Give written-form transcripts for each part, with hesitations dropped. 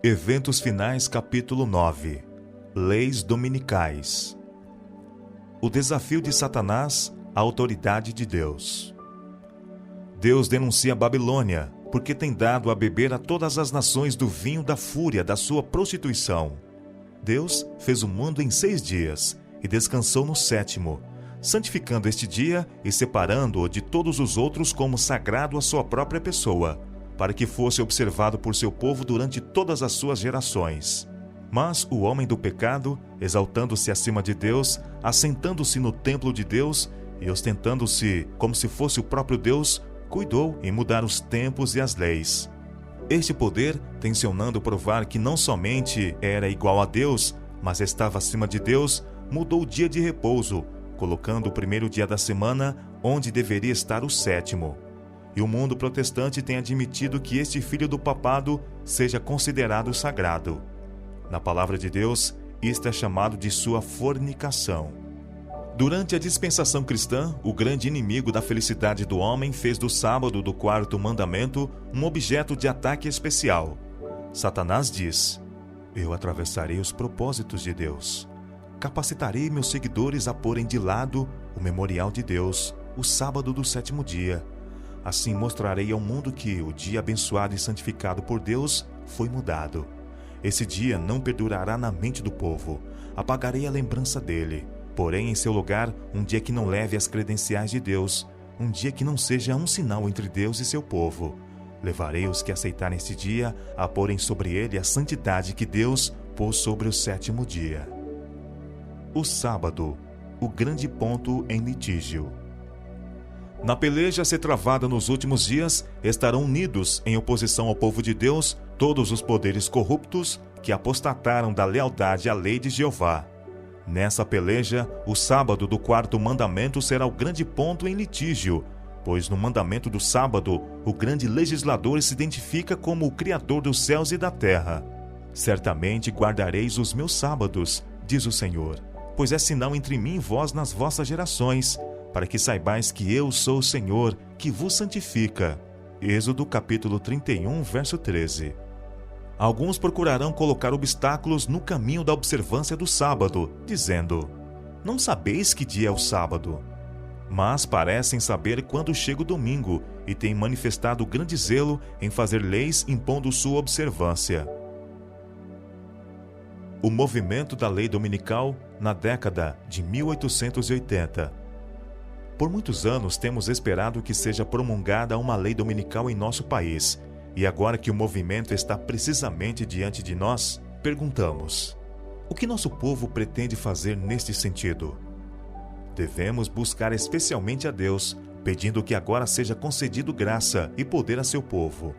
Eventos Finais, capítulo 9. Leis Dominicais. O desafio de Satanás à autoridade de Deus. Deus denuncia a Babilônia, porque tem dado a beber a todas as nações do vinho da fúria da sua prostituição. Deus fez o mundo em 6 dias e descansou no 7º, santificando este dia e separando-o de todos os outros como sagrado à sua própria pessoa, para que fosse observado por seu povo durante todas as suas gerações. Mas o homem do pecado, exaltando-se acima de Deus, assentando-se no templo de Deus e ostentando-se como se fosse o próprio Deus, cuidou em mudar os tempos e as leis. Este poder, tencionando provar que não somente era igual a Deus, mas estava acima de Deus, mudou o dia de repouso, colocando o primeiro dia da semana onde deveria estar o 7º. E o mundo protestante tem admitido que este filho do papado seja considerado sagrado. Na palavra de Deus, isto é chamado de sua fornicação. Durante a dispensação cristã, o grande inimigo da felicidade do homem fez do sábado do 4º mandamento um objeto de ataque especial. Satanás diz: eu atravessarei os propósitos de Deus. Capacitarei meus seguidores a porem de lado o memorial de Deus, o sábado do 7º dia. Assim mostrarei ao mundo que o dia abençoado e santificado por Deus foi mudado. Esse dia não perdurará na mente do povo. Apagarei a lembrança dele. Porém, em seu lugar, um dia que não leve as credenciais de Deus, um dia que não seja um sinal entre Deus e seu povo. Levarei os que aceitarem esse dia a porem sobre ele a santidade que Deus pôs sobre o 7º dia. O sábado, o grande ponto em litígio. Na peleja a ser travada nos últimos dias, estarão unidos em oposição ao povo de Deus todos os poderes corruptos que apostataram da lealdade à lei de Jeová. Nessa peleja, o sábado do 4º mandamento será o grande ponto em litígio, pois no mandamento do sábado, o grande legislador se identifica como o Criador dos céus e da terra. Certamente guardareis os meus sábados, diz o Senhor, pois é sinal entre mim e vós nas vossas gerações, para que saibais que eu sou o Senhor, que vos santifica. Êxodo capítulo 31, verso 13. Alguns procurarão colocar obstáculos no caminho da observância do sábado, dizendo: não sabeis que dia é o sábado. Mas parecem saber quando chega o domingo e têm manifestado grande zelo em fazer leis impondo sua observância. O movimento da lei dominical na década de 1880. Por muitos anos temos esperado que seja promulgada uma lei dominical em nosso país, e agora que o movimento está precisamente diante de nós, perguntamos: o que nosso povo pretende fazer neste sentido? Devemos buscar especialmente a Deus, pedindo que agora seja concedido graça e poder a seu povo.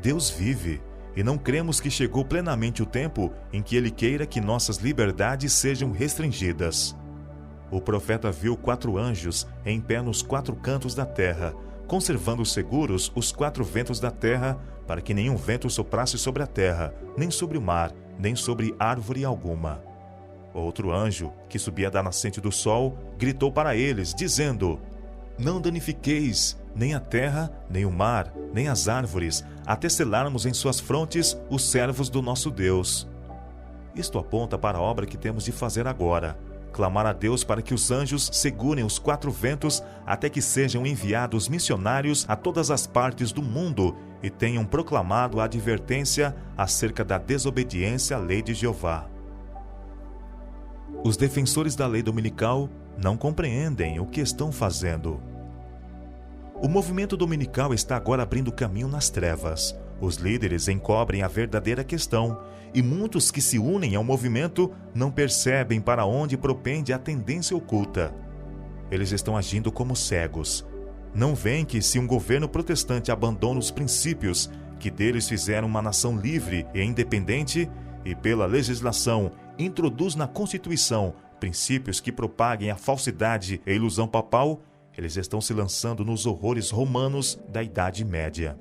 Deus vive, e não cremos que chegou plenamente o tempo em que Ele queira que nossas liberdades sejam restringidas. O profeta viu 4 anjos em pé nos 4 cantos da terra, conservando seguros os 4 ventos da terra, para que nenhum vento soprasse sobre a terra, nem sobre o mar, nem sobre árvore alguma. Outro anjo, que subia da nascente do sol, gritou para eles, dizendo: não danifiqueis nem a terra, nem o mar, nem as árvores, até selarmos em suas frontes os servos do nosso Deus. Isto aponta para a obra que temos de fazer agora: clamar a Deus para que os anjos segurem os 4 ventos até que sejam enviados missionários a todas as partes do mundo e tenham proclamado a advertência acerca da desobediência à lei de Jeová. Os defensores da lei dominical não compreendem o que estão fazendo. O movimento dominical está agora abrindo caminho nas trevas. Os líderes encobrem a verdadeira questão, e muitos que se unem ao movimento não percebem para onde propende a tendência oculta. Eles estão agindo como cegos. Não veem que se um governo protestante abandona os princípios que deles fizeram uma nação livre e independente, e pela legislação introduz na Constituição princípios que propaguem a falsidade e ilusão papal, eles estão se lançando nos horrores romanos da Idade Média.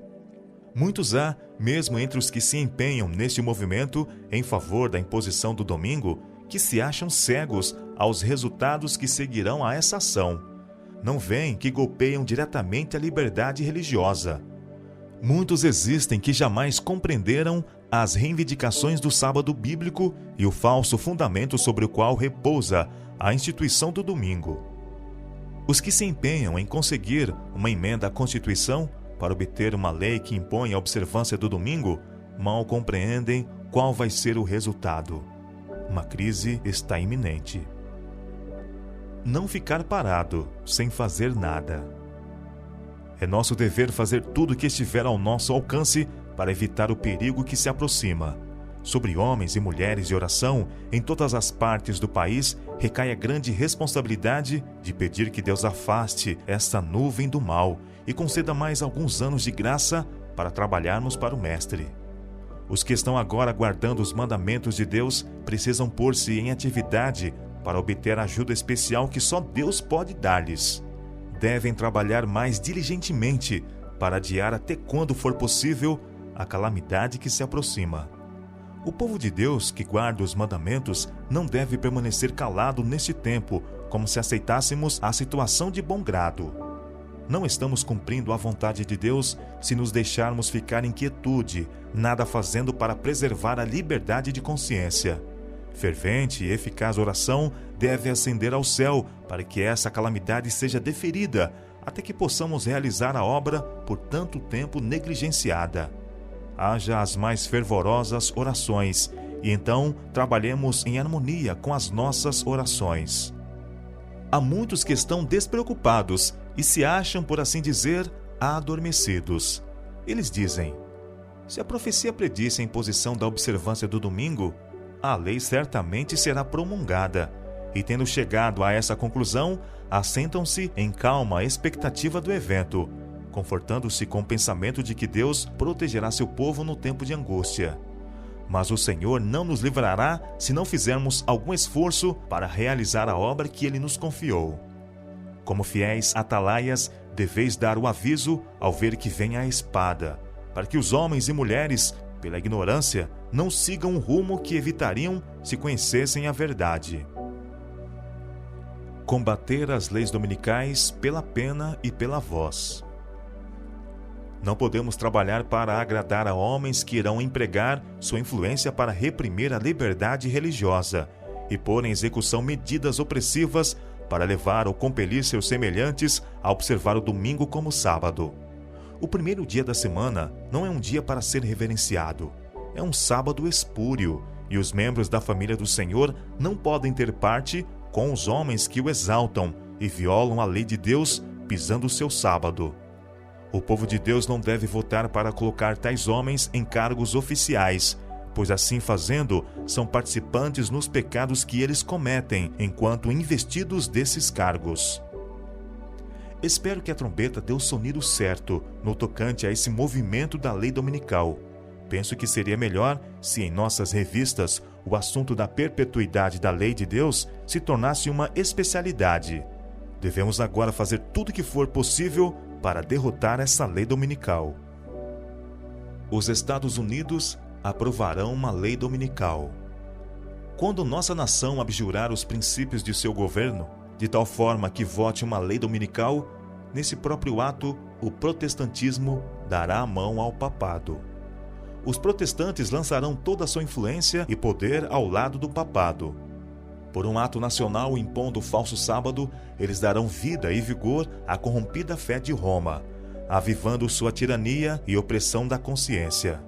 Muitos há, mesmo entre os que se empenham neste movimento em favor da imposição do domingo, que se acham cegos aos resultados que seguirão a essa ação. Não veem que golpeiam diretamente a liberdade religiosa. Muitos existem que jamais compreenderam as reivindicações do sábado bíblico e o falso fundamento sobre o qual repousa a instituição do domingo. Os que se empenham em conseguir uma emenda à Constituição para obter uma lei que impõe a observância do domingo mal compreendem qual vai ser o resultado. Uma crise está iminente. Não ficar parado, sem fazer nada. É nosso dever fazer tudo o que estiver ao nosso alcance para evitar o perigo que se aproxima. Sobre homens e mulheres de oração, em todas as partes do país, recai a grande responsabilidade de pedir que Deus afaste esta nuvem do mal e conceda mais alguns anos de graça para trabalharmos para o Mestre. Os que estão agora guardando os mandamentos de Deus precisam pôr-se em atividade para obter a ajuda especial que só Deus pode dar-lhes. Devem trabalhar mais diligentemente para adiar até quando for possível a calamidade que se aproxima. O povo de Deus que guarda os mandamentos não deve permanecer calado neste tempo, como se aceitássemos a situação de bom grado. Não estamos cumprindo a vontade de Deus se nos deixarmos ficar em quietude, nada fazendo para preservar a liberdade de consciência. Fervente e eficaz oração deve ascender ao céu para que essa calamidade seja deferida, até que possamos realizar a obra por tanto tempo negligenciada. Haja as mais fervorosas orações, e então trabalhemos em harmonia com as nossas orações. Há muitos que estão despreocupados e se acham, por assim dizer, adormecidos. Eles dizem: se a profecia predisse a imposição da observância do domingo, a lei certamente será promulgada. E tendo chegado a essa conclusão, assentam-se em calma expectativa do evento, confortando-se com o pensamento de que Deus protegerá seu povo no tempo de angústia. Mas o Senhor não nos livrará se não fizermos algum esforço para realizar a obra que Ele nos confiou. Como fiéis atalaias, deveis dar o aviso ao ver que vem a espada, para que os homens e mulheres, pela ignorância, não sigam o rumo que evitariam se conhecessem a verdade. Combater as leis dominicais pela pena e pela voz. Não podemos trabalhar para agradar a homens que irão empregar sua influência para reprimir a liberdade religiosa e pôr em execução medidas opressivas para levar ou compelir seus semelhantes a observar o domingo como sábado. O primeiro dia da semana não é um dia para ser reverenciado. É um sábado espúrio, e os membros da família do Senhor não podem ter parte com os homens que o exaltam e violam a lei de Deus pisando o seu sábado. O povo de Deus não deve votar para colocar tais homens em cargos oficiais, pois assim fazendo, são participantes nos pecados que eles cometem enquanto investidos desses cargos. Espero que a trombeta dê o sonido certo no tocante a esse movimento da lei dominical. Penso que seria melhor se em nossas revistas o assunto da perpetuidade da lei de Deus se tornasse uma especialidade. Devemos agora fazer tudo o que for possível para derrotar essa lei dominical. Os Estados Unidos aprovarão uma lei dominical. Quando nossa nação abjurar os princípios de seu governo, de tal forma que vote uma lei dominical, nesse próprio ato, o protestantismo dará a mão ao papado. Os protestantes lançarão toda a sua influência e poder ao lado do papado. Por um ato nacional impondo o falso sábado, eles darão vida e vigor à corrompida fé de Roma, avivando sua tirania e opressão da consciência.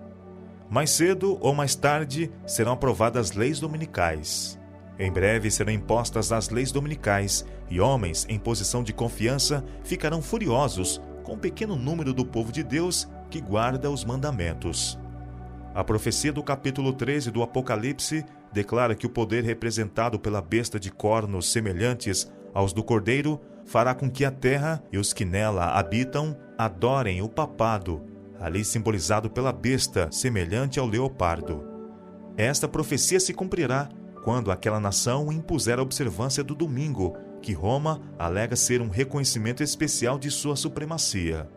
Mais cedo ou mais tarde serão aprovadas leis dominicais. Em breve serão impostas as leis dominicais e homens em posição de confiança ficarão furiosos com o pequeno número do povo de Deus que guarda os mandamentos. A profecia do capítulo 13 do Apocalipse declara que o poder representado pela besta de cornos semelhantes aos do cordeiro fará com que a terra e os que nela habitam adorem o papado, ali simbolizado pela besta semelhante ao leopardo. Esta profecia se cumprirá quando aquela nação impuser a observância do domingo, que Roma alega ser um reconhecimento especial de sua supremacia.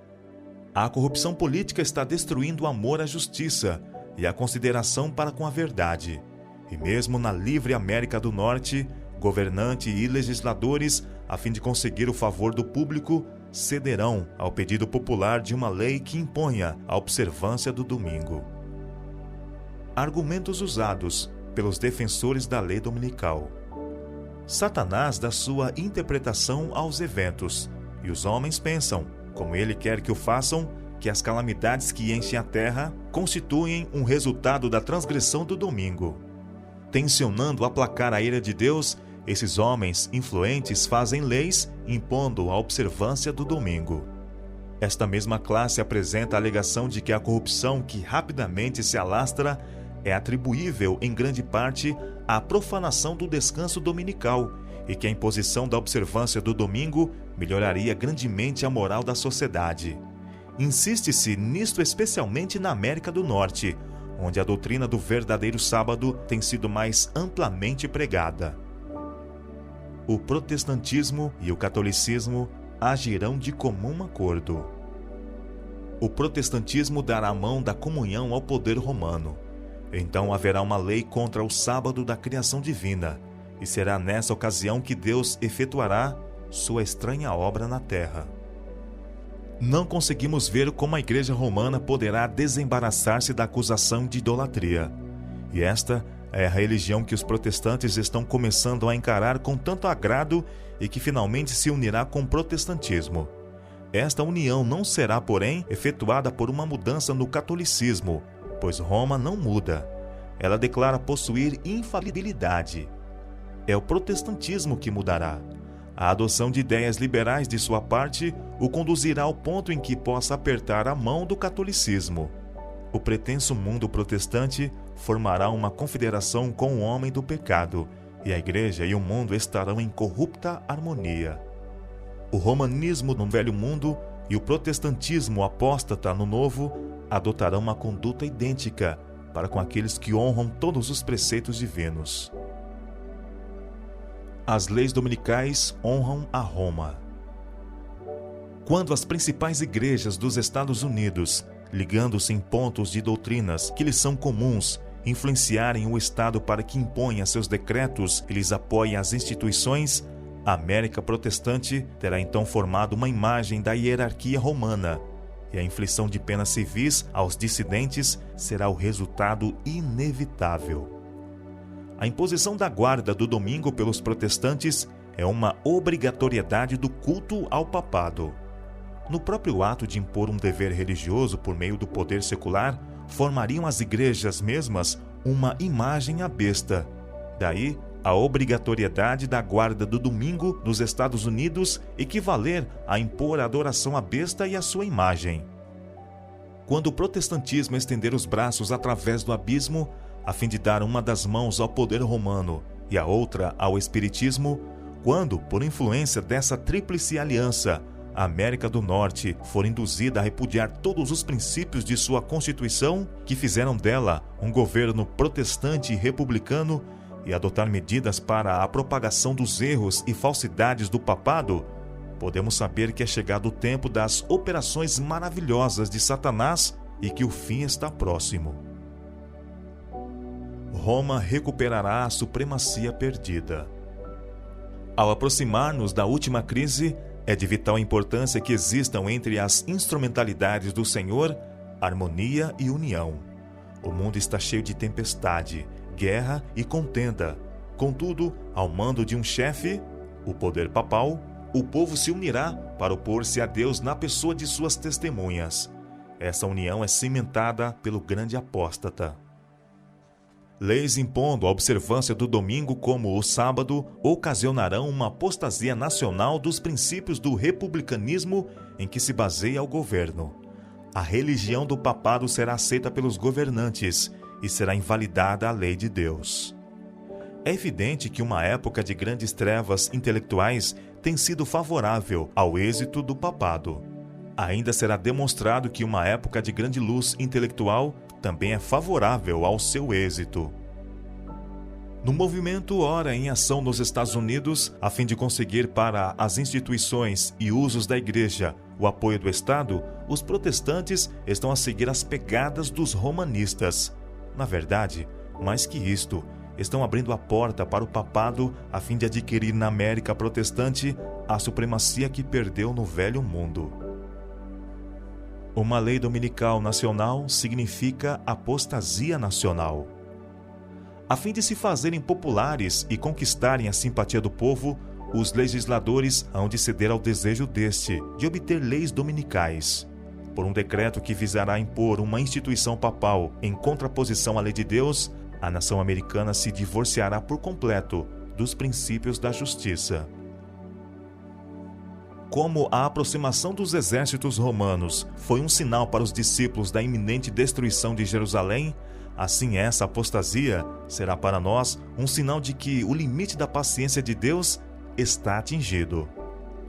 A corrupção política está destruindo o amor à justiça e a consideração para com a verdade. E mesmo na livre América do Norte, governantes e legisladores, a fim de conseguir o favor do público, cederão ao pedido popular de uma lei que imponha a observância do domingo. Argumentos usados pelos defensores da lei dominical. Satanás dá sua interpretação aos eventos, e os homens pensam, como ele quer que o façam, que as calamidades que enchem a terra constituem um resultado da transgressão do domingo. Tensionando aplacar a ira de Deus, esses homens influentes fazem leis impondo a observância do domingo. Esta mesma classe apresenta a alegação de que a corrupção que rapidamente se alastra é atribuível em grande parte à profanação do descanso dominical e que a imposição da observância do domingo melhoraria grandemente a moral da sociedade. Insiste-se nisto especialmente na América do Norte, onde a doutrina do verdadeiro sábado tem sido mais amplamente pregada. O protestantismo e o catolicismo agirão de comum acordo. O protestantismo dará a mão da comunhão ao poder romano. Então haverá uma lei contra o sábado da criação divina, e será nessa ocasião que Deus efetuará sua estranha obra na terra. Não conseguimos ver como a Igreja Romana poderá desembaraçar-se da acusação de idolatria. E esta é a religião que os protestantes estão começando a encarar com tanto agrado e que finalmente se unirá com o protestantismo. Esta união não será, porém, efetuada por uma mudança no catolicismo, pois Roma não muda. Ela declara possuir infalibilidade. É o protestantismo que mudará. A adoção de ideias liberais de sua parte o conduzirá ao ponto em que possa apertar a mão do catolicismo. O pretenso mundo protestante formará uma confederação com o homem do pecado, e a Igreja e o mundo estarão em corrupta harmonia. O romanismo no Velho Mundo e o protestantismo apóstata no Novo adotarão uma conduta idêntica para com aqueles que honram todos os preceitos divinos. As leis dominicais honram a Roma. Quando as principais igrejas dos Estados Unidos, ligando-se em pontos de doutrinas que lhes são comuns, influenciarem o Estado para que imponha seus decretos e lhes apoiem as instituições, a América protestante terá então formado uma imagem da hierarquia romana, e a inflição de penas civis aos dissidentes será o resultado inevitável. A imposição da guarda do domingo pelos protestantes é uma obrigatoriedade do culto ao papado. No próprio ato de impor um dever religioso por meio do poder secular, formariam as igrejas mesmas uma imagem à besta. Daí, a obrigatoriedade da guarda do domingo nos Estados Unidos equivaler a impor a adoração à besta e à sua imagem. Quando o protestantismo estender os braços através do abismo, a fim de dar uma das mãos ao poder romano e a outra ao espiritismo, quando, por influência dessa tríplice aliança, a América do Norte for induzida a repudiar todos os princípios de sua Constituição, que fizeram dela um governo protestante e republicano, e adotar medidas para a propagação dos erros e falsidades do papado, podemos saber que é chegado o tempo das operações maravilhosas de Satanás e que o fim está próximo. Roma recuperará a supremacia perdida. Ao aproximar-nos da última crise, é de vital importância que existam entre as instrumentalidades do Senhor harmonia e união. O mundo está cheio de tempestade, guerra e contenda. Contudo, ao mando de um chefe, o poder papal, o povo se unirá para opor-se a Deus na pessoa de suas testemunhas. Essa união é cimentada pelo grande apóstata. Leis impondo a observância do domingo como o sábado ocasionarão uma apostasia nacional dos princípios do republicanismo em que se baseia o governo. A religião do papado será aceita pelos governantes e será invalidada a lei de Deus. É evidente que uma época de grandes trevas intelectuais tem sido favorável ao êxito do papado. Ainda será demonstrado que uma época de grande luz intelectual também é favorável ao seu êxito. No movimento ora em ação nos Estados Unidos, a fim de conseguir para as instituições e usos da Igreja o apoio do Estado, os protestantes estão a seguir as pegadas dos romanistas. Na verdade, mais que isto, estão abrindo a porta para o papado a fim de adquirir na América protestante a supremacia que perdeu no Velho Mundo. Uma lei dominical nacional significa apostasia nacional. A fim de se fazerem populares e conquistarem a simpatia do povo, os legisladores hão de ceder ao desejo deste de obter leis dominicais. Por um decreto que visará impor uma instituição papal em contraposição à lei de Deus, a nação americana se divorciará por completo dos princípios da justiça. Como a aproximação dos exércitos romanos foi um sinal para os discípulos da iminente destruição de Jerusalém, assim essa apostasia será para nós um sinal de que o limite da paciência de Deus está atingido.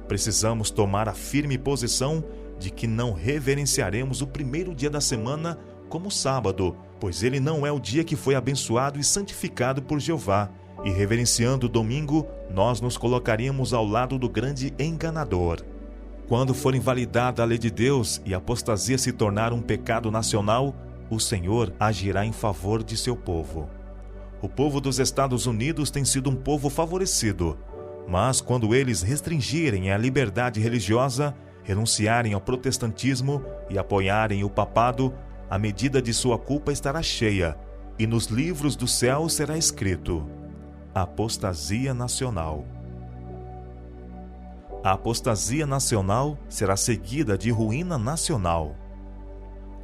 Precisamos tomar a firme posição de que não reverenciaremos o primeiro dia da semana como sábado, pois ele não é o dia que foi abençoado e santificado por Jeová, e reverenciando o domingo, nós nos colocaríamos ao lado do grande enganador. Quando for invalidada a lei de Deus e a apostasia se tornar um pecado nacional, o Senhor agirá em favor de seu povo. O povo dos Estados Unidos tem sido um povo favorecido, mas quando eles restringirem a liberdade religiosa, renunciarem ao protestantismo e apoiarem o papado, a medida de sua culpa estará cheia, e nos livros do céu será escrito: apostasia nacional. A apostasia nacional será seguida de ruína nacional.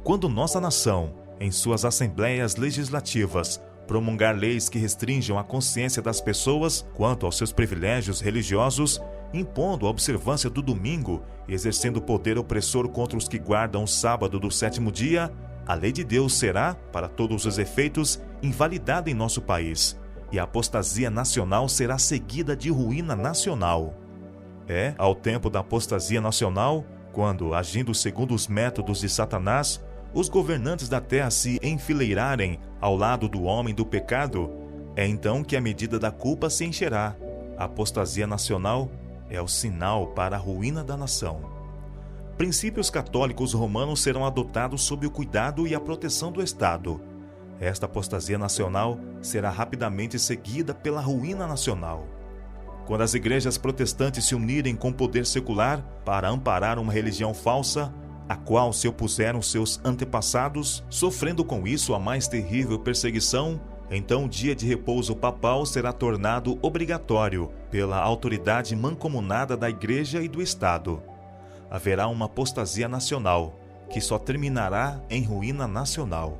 Quando nossa nação, em suas assembleias legislativas, promulgar leis que restringam a consciência das pessoas quanto aos seus privilégios religiosos, impondo a observância do domingo e exercendo poder opressor contra os que guardam o sábado do sétimo dia, a lei de Deus será, para todos os efeitos, invalidada em nosso país, e a apostasia nacional será seguida de ruína nacional. É ao tempo da apostasia nacional, quando, agindo segundo os métodos de Satanás, os governantes da terra se enfileirarem ao lado do homem do pecado, é então que a medida da culpa se encherá. A apostasia nacional é o sinal para a ruína da nação. Princípios católicos romanos serão adotados sob o cuidado e a proteção do Estado. Esta apostasia nacional será rapidamente seguida pela ruína nacional. Quando as igrejas protestantes se unirem com o poder secular para amparar uma religião falsa, a qual se opuseram seus antepassados, sofrendo com isso a mais terrível perseguição, então o dia de repouso papal será tornado obrigatório pela autoridade mancomunada da Igreja e do Estado. Haverá uma apostasia nacional, que só terminará em ruína nacional.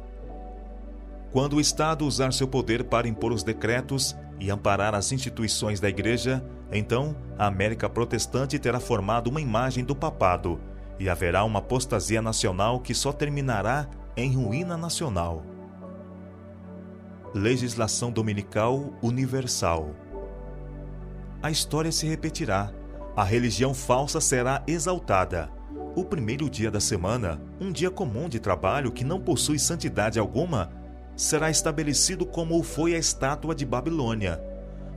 Quando o Estado usar seu poder para impor os decretos e amparar as instituições da Igreja, então a América protestante terá formado uma imagem do papado, e haverá uma apostasia nacional que só terminará em ruína nacional. Legislação dominical universal. A história se repetirá. A religião falsa será exaltada. O primeiro dia da semana, um dia comum de trabalho que não possui santidade alguma, será estabelecido como foi a estátua de Babilônia.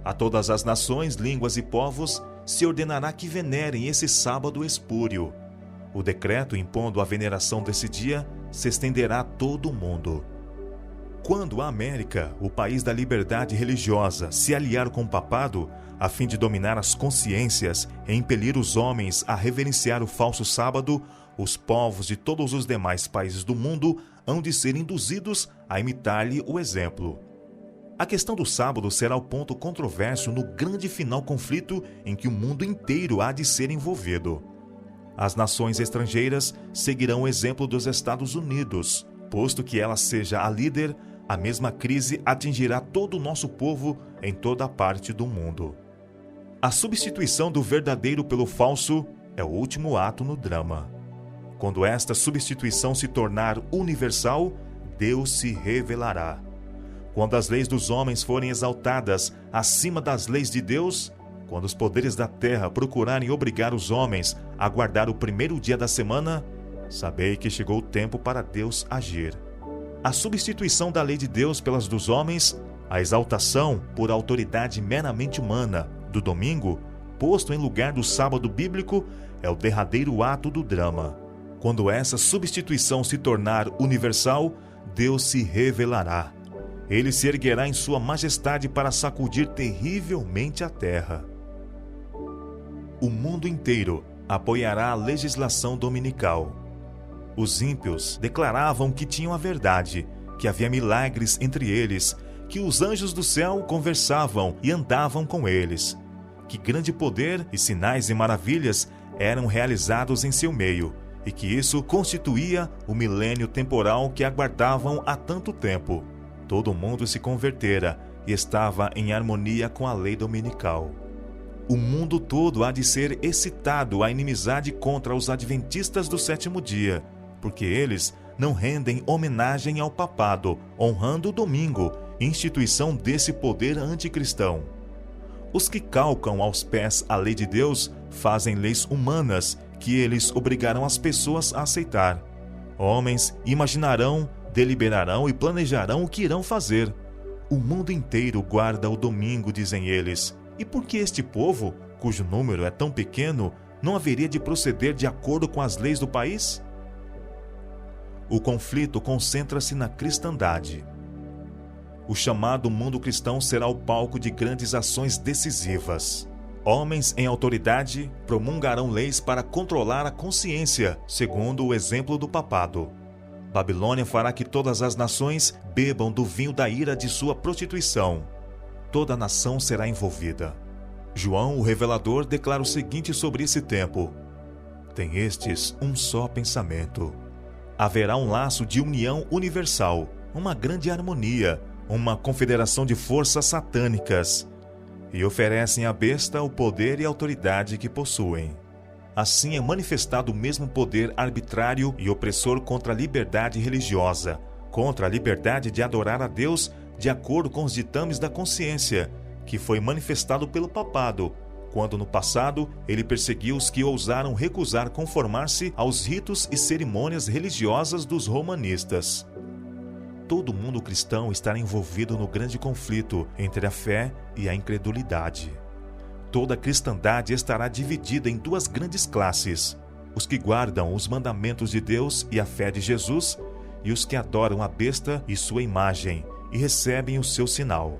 A todas as nações, línguas e povos se ordenará que venerem esse sábado espúrio. O decreto impondo a veneração desse dia se estenderá a todo o mundo. Quando a América, o país da liberdade religiosa, se aliar com o papado, a fim de dominar as consciências e impelir os homens a reverenciar o falso sábado, os povos de todos os demais países do mundo hão de ser induzidos a imitar-lhe o exemplo. A questão do sábado será o ponto controverso no grande final conflito em que o mundo inteiro há de ser envolvido. As nações estrangeiras seguirão o exemplo dos Estados Unidos. Posto que ela seja a líder, a mesma crise atingirá todo o nosso povo em toda a parte do mundo. A substituição do verdadeiro pelo falso é o último ato no drama. Quando esta substituição se tornar universal, Deus se revelará. Quando as leis dos homens forem exaltadas acima das leis de Deus, quando os poderes da terra procurarem obrigar os homens a guardar o primeiro dia da semana, sabei que chegou o tempo para Deus agir. A substituição da lei de Deus pelas dos homens, a exaltação por autoridade meramente humana do domingo, posto em lugar do sábado bíblico, é o derradeiro ato do drama. Quando essa substituição se tornar universal, Deus se revelará. Ele se erguerá em sua majestade para sacudir terrivelmente a terra. O mundo inteiro apoiará a legislação dominical. Os ímpios declaravam que tinham a verdade, que havia milagres entre eles, que os anjos do céu conversavam e andavam com eles, que grande poder e sinais e maravilhas eram realizados em seu meio, e que isso constituía o milênio temporal que aguardavam há tanto tempo. Todo mundo se convertera e estava em harmonia com a lei dominical. O mundo todo há de ser excitado à inimizade contra os adventistas do sétimo dia, porque eles não rendem homenagem ao papado, honrando o domingo, instituição desse poder anticristão. Os que calcam aos pés a lei de Deus fazem leis humanas que eles obrigarão as pessoas a aceitar. Homens imaginarão, deliberarão e planejarão o que irão fazer. O mundo inteiro guarda o domingo, dizem eles. E por que este povo, cujo número é tão pequeno, não haveria de proceder de acordo com as leis do país? O conflito concentra-se na cristandade. O chamado mundo cristão será o palco de grandes ações decisivas. Homens em autoridade promulgarão leis para controlar a consciência, segundo o exemplo do papado. Babilônia fará que todas as nações bebam do vinho da ira de sua prostituição. Toda a nação será envolvida. João, o revelador, declara o seguinte sobre esse tempo: tem estes um só pensamento. Haverá um laço de união universal, uma grande harmonia, uma confederação de forças satânicas, e oferecem à besta o poder e a autoridade que possuem. Assim é manifestado o mesmo poder arbitrário e opressor contra a liberdade religiosa, contra a liberdade de adorar a Deus de acordo com os ditames da consciência, que foi manifestado pelo papado, quando no passado ele perseguiu os que ousaram recusar conformar-se aos ritos e cerimônias religiosas dos romanistas. Todo mundo cristão estará envolvido no grande conflito entre a fé e a incredulidade. Toda a cristandade estará dividida em duas grandes classes: os que guardam os mandamentos de Deus e a fé de Jesus, e os que adoram a besta e sua imagem, e recebem o seu sinal.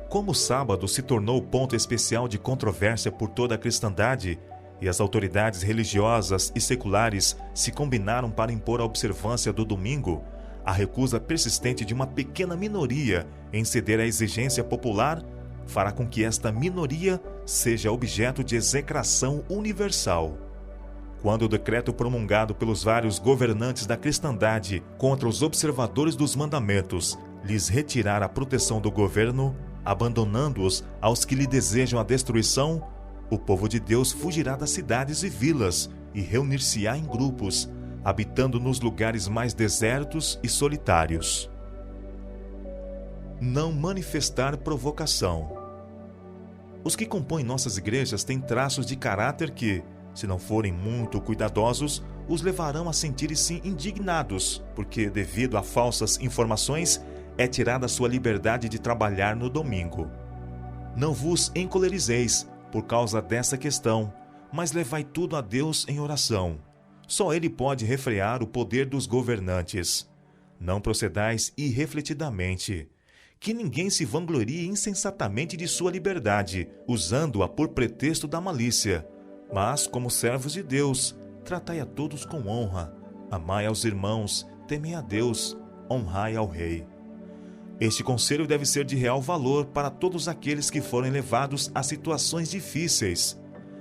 Como o sábado se tornou o ponto especial de controvérsia por toda a cristandade, e as autoridades religiosas e seculares se combinaram para impor a observância do domingo, a recusa persistente de uma pequena minoria em ceder à exigência popular fará com que esta minoria seja objeto de execração universal. Quando o decreto promulgado pelos vários governantes da cristandade contra os observadores dos mandamentos lhes retirar a proteção do governo, abandonando-os aos que lhe desejam a destruição, o povo de Deus fugirá das cidades e vilas e reunir-se-á em grupos, habitando nos lugares mais desertos e solitários. Não manifestar provocação. Os que compõem nossas igrejas têm traços de caráter que, se não forem muito cuidadosos, os levarão a sentir-se indignados, porque, devido a falsas informações, é tirada a sua liberdade de trabalhar no domingo. Não vos encolerizeis por causa dessa questão, mas levai tudo a Deus em oração. Só Ele pode refrear o poder dos governantes. Não procedais irrefletidamente. Que ninguém se vanglorie insensatamente de sua liberdade, usando-a por pretexto da malícia. Mas, como servos de Deus, tratai a todos com honra. Amai aos irmãos, temei a Deus, honrai ao Rei. Este conselho deve ser de real valor para todos aqueles que forem levados a situações difíceis.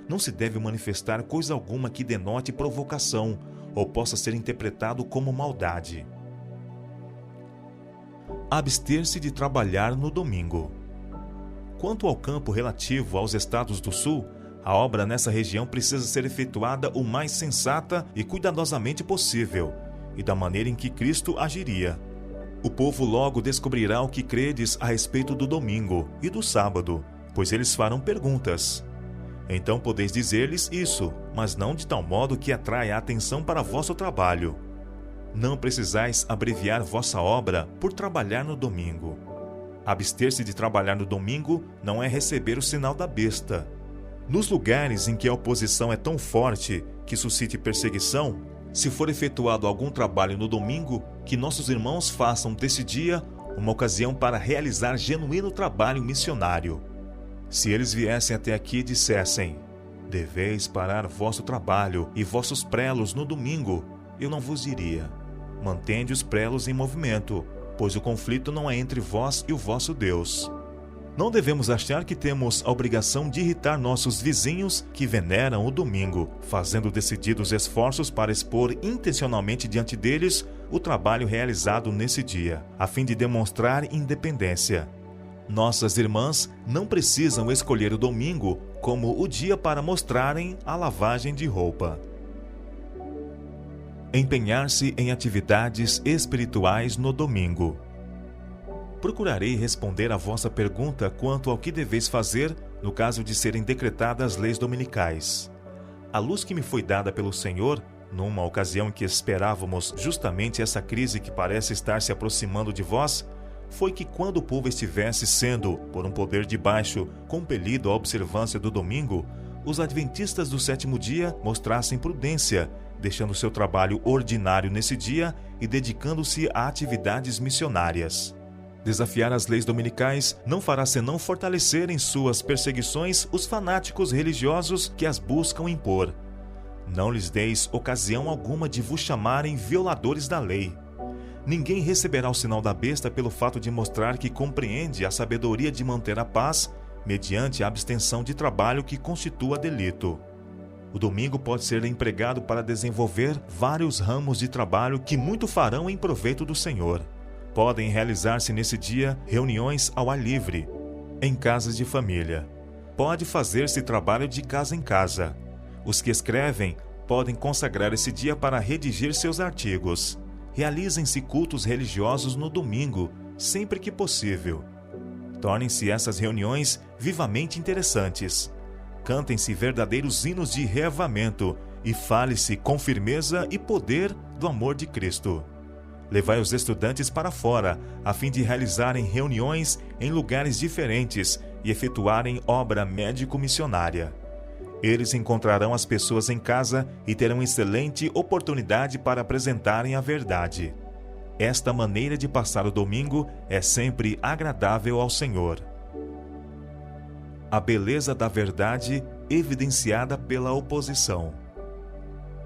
Não se deve manifestar coisa alguma que denote provocação ou possa ser interpretado como maldade. Abster-se de trabalhar no domingo. Quanto ao campo relativo aos estados do Sul, a obra nessa região precisa ser efetuada o mais sensata e cuidadosamente possível, e da maneira em que Cristo agiria. O povo logo descobrirá o que credes a respeito do domingo e do sábado, pois eles farão perguntas. Então podeis dizer-lhes isso, mas não de tal modo que atraia a atenção para vosso trabalho. Não precisais abreviar vossa obra por trabalhar no domingo. Abster-se de trabalhar no domingo não é receber o sinal da besta. Nos lugares em que a oposição é tão forte que suscite perseguição, se for efetuado algum trabalho no domingo, que nossos irmãos façam desse dia uma ocasião para realizar genuíno trabalho missionário. Se eles viessem até aqui e dissessem: deveis parar vosso trabalho e vossos prelos no domingo, eu não vos diria: mantende os prelos em movimento, pois o conflito não é entre vós e o vosso Deus. Não devemos achar que temos a obrigação de irritar nossos vizinhos que veneram o domingo, fazendo decididos esforços para expor intencionalmente diante deles o trabalho realizado nesse dia, a fim de demonstrar independência. Nossas irmãs não precisam escolher o domingo como o dia para mostrarem a lavagem de roupa. Empenhar-se em atividades espirituais no domingo. Procurarei responder a vossa pergunta quanto ao que deveis fazer no caso de serem decretadas leis dominicais. A luz que me foi dada pelo Senhor, numa ocasião em que esperávamos justamente essa crise que parece estar se aproximando de vós, foi que quando o povo estivesse sendo, por um poder de baixo, compelido à observância do domingo, os adventistas do sétimo dia mostrassem prudência, deixando seu trabalho ordinário nesse dia e dedicando-se a atividades missionárias. Desafiar as leis dominicais não fará senão fortalecer em suas perseguições os fanáticos religiosos que as buscam impor. Não lhes deis ocasião alguma de vos chamarem violadores da lei. Ninguém receberá o sinal da besta pelo fato de mostrar que compreende a sabedoria de manter a paz mediante a abstenção de trabalho que constitua delito. O domingo pode ser empregado para desenvolver vários ramos de trabalho que muito farão em proveito do Senhor. Podem realizar-se nesse dia reuniões ao ar livre, em casas de família. Pode fazer-se trabalho de casa em casa. Os que escrevem podem consagrar esse dia para redigir seus artigos. Realizem-se cultos religiosos no domingo, sempre que possível. Tornem-se essas reuniões vivamente interessantes. Cantem-se verdadeiros hinos de reavamento e fale-se com firmeza e poder do amor de Cristo. Levai os estudantes para fora, a fim de realizarem reuniões em lugares diferentes e efetuarem obra médico-missionária. Eles encontrarão as pessoas em casa e terão excelente oportunidade para apresentarem a verdade. Esta maneira de passar o domingo é sempre agradável ao Senhor. A beleza da verdade evidenciada pela oposição.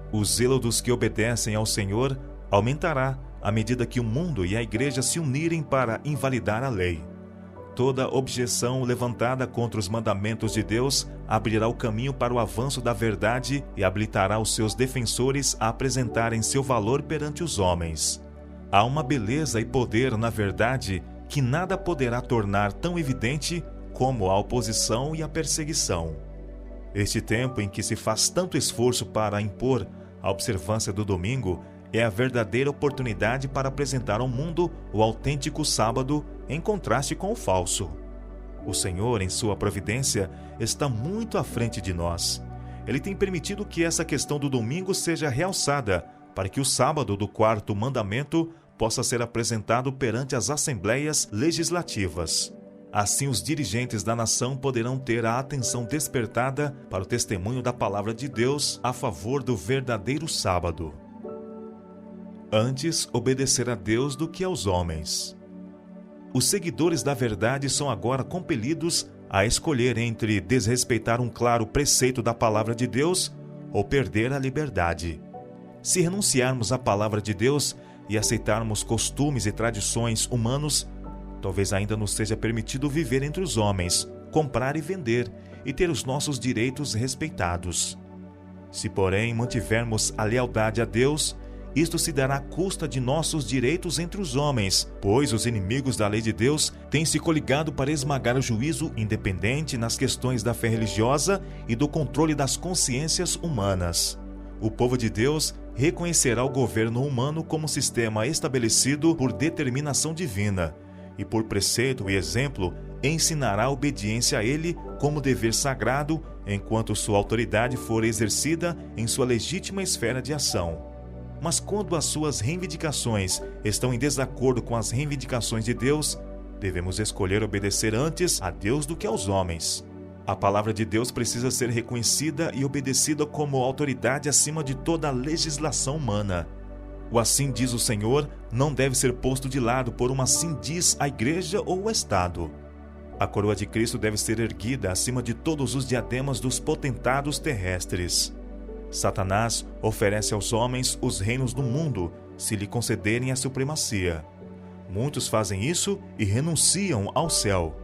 O zelo dos que obedecem ao Senhor aumentará à medida que o mundo e a igreja se unirem para invalidar a lei. Toda objeção levantada contra os mandamentos de Deus abrirá o caminho para o avanço da verdade e habilitará os seus defensores a apresentarem seu valor perante os homens. Há uma beleza e poder na verdade que nada poderá tornar tão evidente como a oposição e a perseguição. Este tempo em que se faz tanto esforço para impor a observância do domingo é a verdadeira oportunidade para apresentar ao mundo o autêntico sábado em contraste com o falso. O Senhor, em sua providência, está muito à frente de nós. Ele tem permitido que essa questão do domingo seja realçada para que o sábado do quarto mandamento possa ser apresentado perante as assembleias legislativas. Assim, os dirigentes da nação poderão ter a atenção despertada para o testemunho da palavra de Deus a favor do verdadeiro sábado. Antes obedecer a Deus do que aos homens. Os seguidores da verdade são agora compelidos a escolher entre desrespeitar um claro preceito da palavra de Deus ou perder a liberdade. Se renunciarmos à palavra de Deus e aceitarmos costumes e tradições humanos, talvez ainda nos seja permitido viver entre os homens, comprar e vender e ter os nossos direitos respeitados. Se, porém, mantivermos a lealdade a Deus, isto se dará à custa de nossos direitos entre os homens, pois os inimigos da lei de Deus têm se coligado para esmagar o juízo independente nas questões da fé religiosa e do controle das consciências humanas. O povo de Deus reconhecerá o governo humano como sistema estabelecido por determinação divina, e por preceito e exemplo ensinará a obediência a ele como dever sagrado, enquanto sua autoridade for exercida em sua legítima esfera de ação. Mas quando as suas reivindicações estão em desacordo com as reivindicações de Deus, devemos escolher obedecer antes a Deus do que aos homens. A palavra de Deus precisa ser reconhecida e obedecida como autoridade acima de toda a legislação humana. O assim diz o Senhor não deve ser posto de lado por uma assim diz a igreja ou o Estado. A coroa de Cristo deve ser erguida acima de todos os diademas dos potentados terrestres. Satanás oferece aos homens os reinos do mundo se lhe concederem a supremacia. Muitos fazem isso e renunciam ao céu.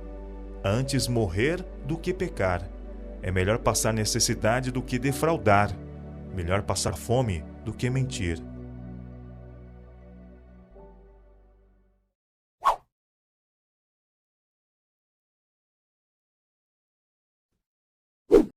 Antes morrer do que pecar. É melhor passar necessidade do que defraudar. Melhor passar fome do que mentir.